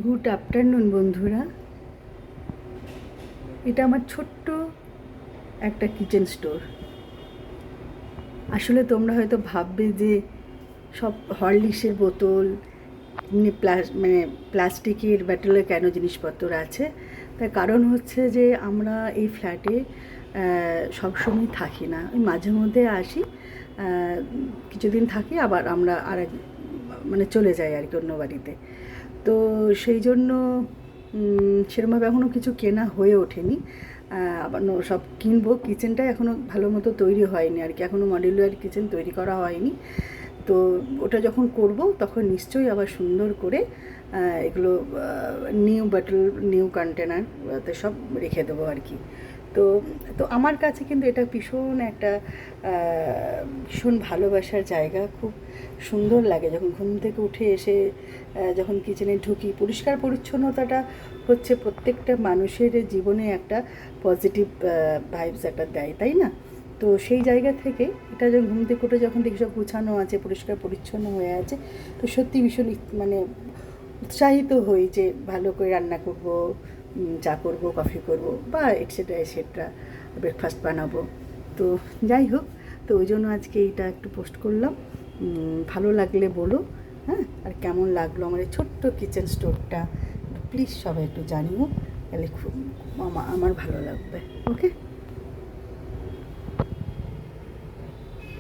Good afternoon বন্ধুরা। এটা আমার ছোট্ট একটা কিচেন স্টোর। আসলে তোমরা হয়তো ভাববে যে সব হরলিক্সের বোতল এমনি মানে প্লাস্টিকের ব্যাটলে কেন জিনিসপত্র আছে। তার কারণ হচ্ছে যে আমরা এই ফ্ল্যাটে সবসময় থাকি না, ওই মাঝে মধ্যে আসি, কিছুদিন থাকি, আবার আমরা মানে চলে যাই আর কি অন্য বাড়িতে। তো সেই জন্য সেরকমভাবে এখনও কিছু কেনা হয়ে ওঠেনি। আবার সব কিনবো। কিচেনটা এখনও ভালো মতো তৈরি হয়নি আর কি, এখনও মডিউলার কিচেন তৈরি করা হয়নি। তো ওটা যখন করব তখন নিশ্চয়ই আবার সুন্দর করে এগুলো নিউ বটল, নিউ কন্টেনারতে সব রেখে দেবো আর কি। তো তো আমার কাছে কিন্তু এটা ভীষণ একটা ভীষণ ভালোবাসার জায়গা। খুব সুন্দর লাগে যখন ঘুম থেকে উঠে এসে যখন কিচেনে ঢুকি। পরিষ্কার পরিচ্ছন্নতাটা হচ্ছে প্রত্যেকটা মানুষের জীবনে একটা পজিটিভ ভাইবস একটা দেয়, তাই না? তো সেই জায়গা থেকে এটা যখন ঘুম থেকে উঠে যখন দেখি সব গুছানো আছে, পরিষ্কার পরিচ্ছন্ন হয়ে আছে, তো সত্যি ভীষণ মানে উৎসাহিত হই যে ভালো করে রান্না করব, চা করব, কফি করব, বা এটসেট্রা এটসেট্রা, ব্রেকফাস্ট বানাবো। তো যাই হোক, তো ওই জন্য আজকে এইটা একটু পোস্ট করলাম। ভালো লাগলে বলো, হ্যাঁ? আর কেমন লাগলো আমার এই ছোট্ট কিচেন স্টোরটা, প্লিজ সবাই একটু জানিও, তাহলে খুব আমার ভালো লাগবে। ওকে।